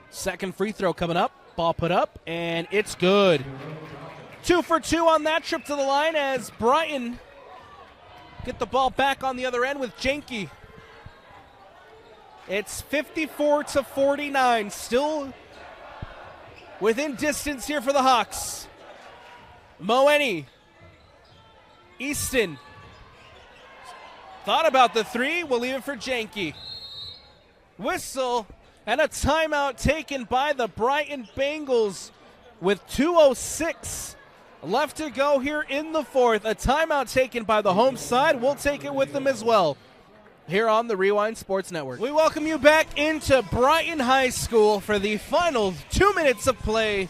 Second free throw coming up. Ball put up, and it's good. 2 for 2 on that trip to the line as Brighton get the ball back on the other end with Jenke. It's 54-49, still within distance here for the Hawks. Moeni. Easton. Thought about the 3, we'll leave it for Jenke. Whistle. And a timeout taken by the Brighton Bengals with 2:06 left to go here in the 4th. A timeout taken by the home side. We'll take it with them as well here on the Rewind Sports Network. We welcome you back into Brighton High School for the final 2 minutes of play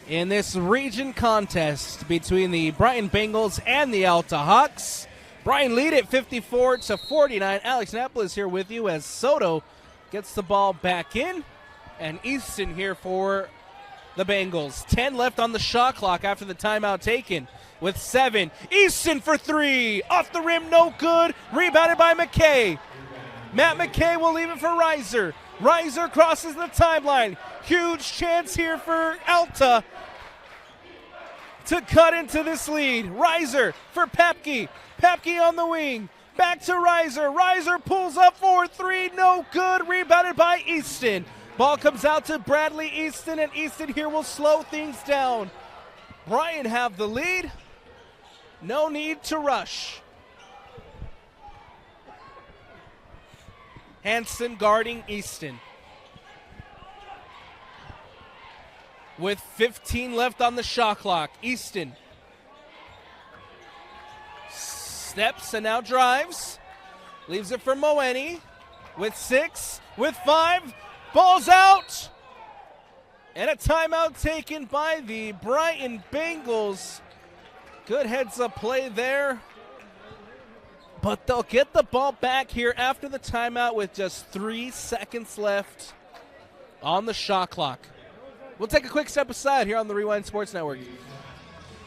in this region contest between the Brighton Bengals and the Alta Hawks. Brighton lead at 54-49. Alex Napoli is here with you as Soto gets the ball back in, and Easton here for the Bengals. 10 left on the shot clock after the timeout taken with 7. Easton for 3. Off the rim, no good. Rebounded by McKay. Matt McKay will leave it for Reiser. Reiser crosses the timeline. Huge chance here for Alta to cut into this lead. Reiser for Papke. Papke on the wing. Back to Reiser. Reiser pulls up for 3. No good. Rebounded by Easton. Ball comes out to Bradley Easton, and Easton here will slow things down. Brighton have the lead. No need to rush. Hansen guarding Easton. With 15 left on the shot clock, Easton steps and now drives. Leaves it for Moeni with 6, with 5. Ball's out. And a timeout taken by the Brighton Bengals. Good heads-up play there. But they'll get the ball back here after the timeout with just 3 seconds left on the shot clock. We'll take a quick step aside here on the Rewind Sports Network.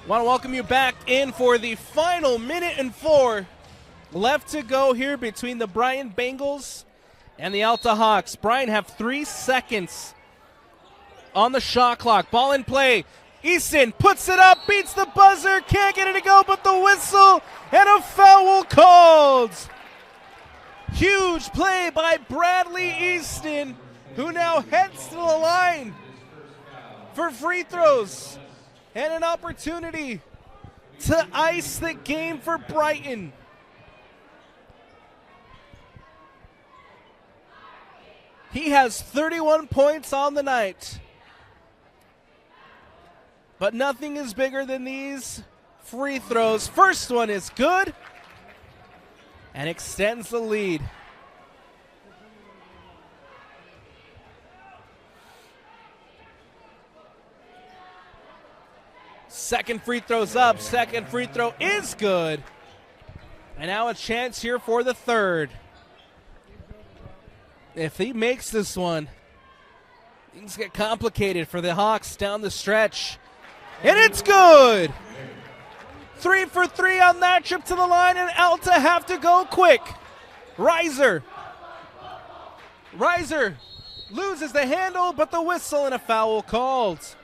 Want to welcome you back in for the final minute and 4 left to go here between the Brighton Bengals and the Alta Hawks. Brighton have 3 seconds on the shot clock. Ball in play. Easton puts it up, beats the buzzer, can't get it to go, but the whistle and a foul called. Huge play by Bradley Easton, who now heads to the line for free throws and an opportunity to ice the game for Brighton. He has 31 points on the night. But nothing is bigger than these free throws. First one is good and extends the lead. Second free throw's up. Second free throw is good. And now a chance here for the third. If he makes this one, things get complicated for the Hawks down the stretch. And it's good. 3 for 3 on that trip to the line, and Alta have to go quick. Riser loses the handle, but the whistle and a foul called.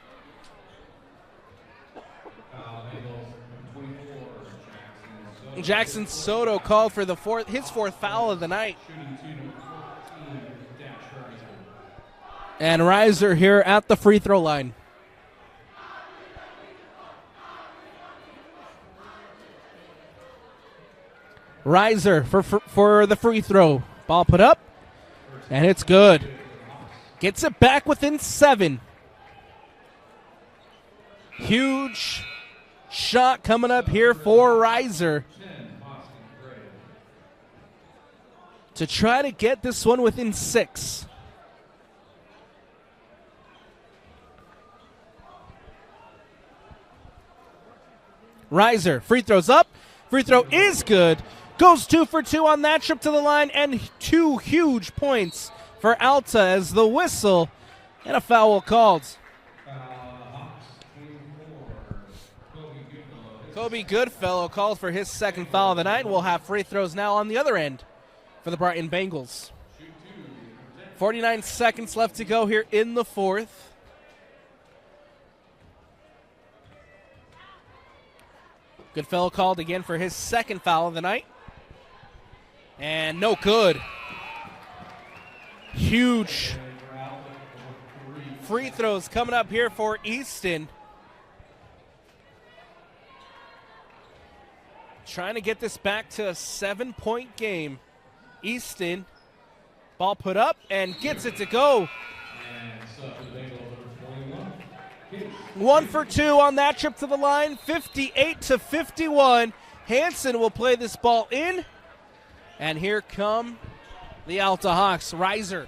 Jackson Soto called for his fourth foul of the night. And Riser here at the free throw line. Riser for the free throw. Ball put up, and it's good. Gets it back within 7. Huge shot coming up here for Riser to try to get this one within 6. Riser, free throws up. Free throw is good. Goes 2 for 2 on that trip to the line, and 2 huge points for Alta as the whistle and a foul called. Kobe Goodfellow called for his second foul of the night. We'll have free throws now on the other end for the Brighton Bengals. 49 seconds left to go here in the fourth. Goodfellow called again for his second foul of the night. And no good. Huge free throws coming up here for Easton. Trying to get this back to a 7-point game. Easton, ball put up and gets it to go. 1 for 2 on that trip to the line, 58-51. Hansen will play this ball in. And here come the Alta Hawks. Riser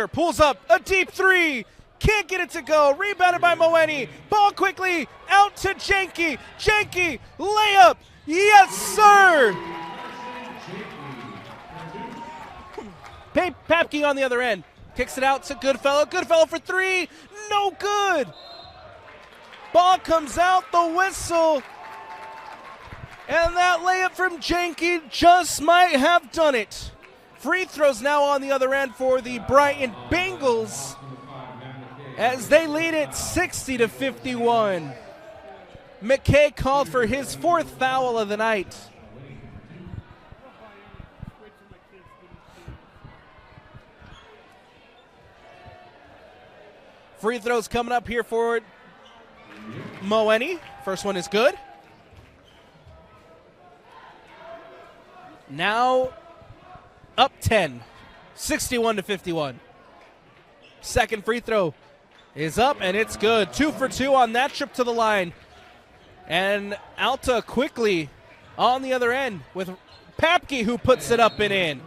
pulls up a deep 3. Can't get it to go. Rebounded by Moeni. Ball quickly out to Jenke. Jenke, layup. Yes, sir. Papke on the other end. Kicks it out to Goodfellow. Goodfellow for 3. No good. Ball comes out, the whistle. And that layup from Jenke just might have done it. Free throws now on the other end for the Brighton Bengals as they lead it 60-51. McKay called for his fourth foul of the night. Free throws coming up here for Moeni. First one is good. Now up 10, 61-51. Second free throw is up, and it's good. 2 for 2 on that trip to the line. And Alta quickly on the other end with Papke, who puts it up and in.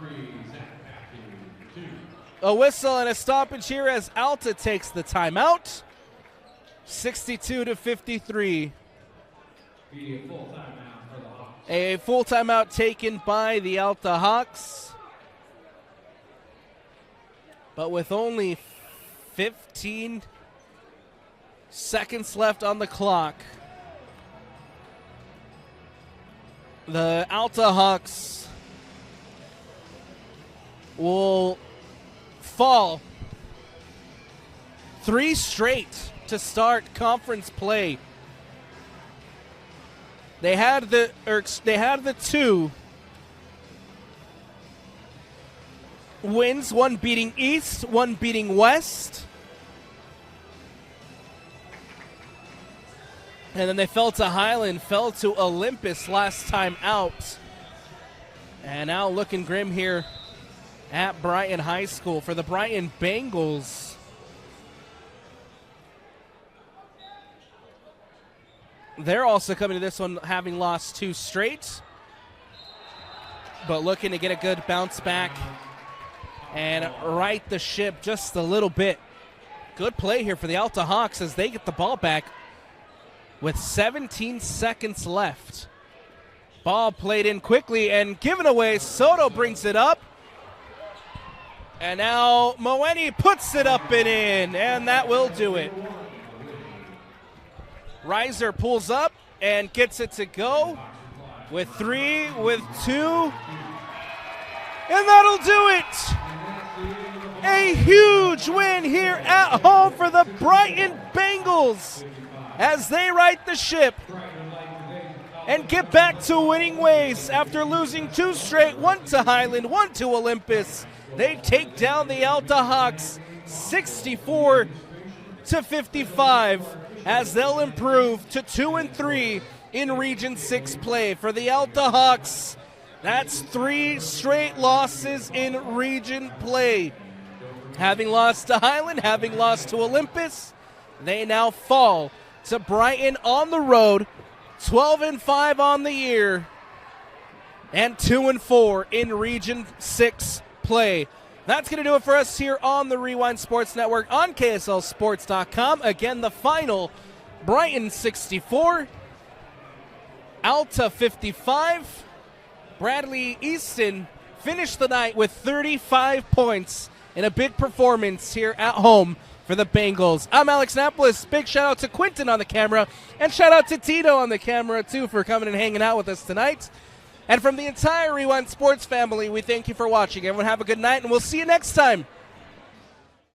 A whistle and a stoppage here as Alta takes the timeout. 62-53. A full timeout taken by the Alta Hawks. But with only 15 seconds left on the clock, the Alta Hawks will fall 3 straight to start conference play. They had the 2 wins, one beating East, one beating West. And then they fell to Highland, fell to Olympus last time out. And now looking grim here at Brighton High School for the Brighton Bengals. They're also coming to this one having lost 2 straight, but looking to get a good bounce back and right the ship just a little bit. Good play here for the Alta Hawks as they get the ball back with 17 seconds left. Ball played in quickly and given away. Soto brings it up. And now Moeni puts it up and in, and that will do it. Riser pulls up and gets it to go with 3, with 2, and that'll do it. A huge win here at home for the Brighton Bengals as they right the ship and get back to winning ways after losing 2 straight, 1 to Highland, 1 to Olympus. They take down the Alta Hawks 64-55 as they'll improve to 2-3 in Region 6 play. For the Alta Hawks, that's 3 straight losses in region play. Having lost to Highland, having lost to Olympus, they now fall to Brighton on the road, 12-5 on the year, and 2-4 in Region 6 play. That's going to do it for us here on the Rewind Sports Network on KSLSports.com. Again, the final, Brighton 64, Alta 55. Bradley Easton finished the night with 35 points in a big performance here at home for the Bengals. I'm Alex Napolis. Big shout out to Quinton on the camera, and shout out to Tito on the camera too for coming and hanging out with us tonight. And from the entire Rewind Sports family, we thank you for watching. Everyone have a good night, and we'll see you next time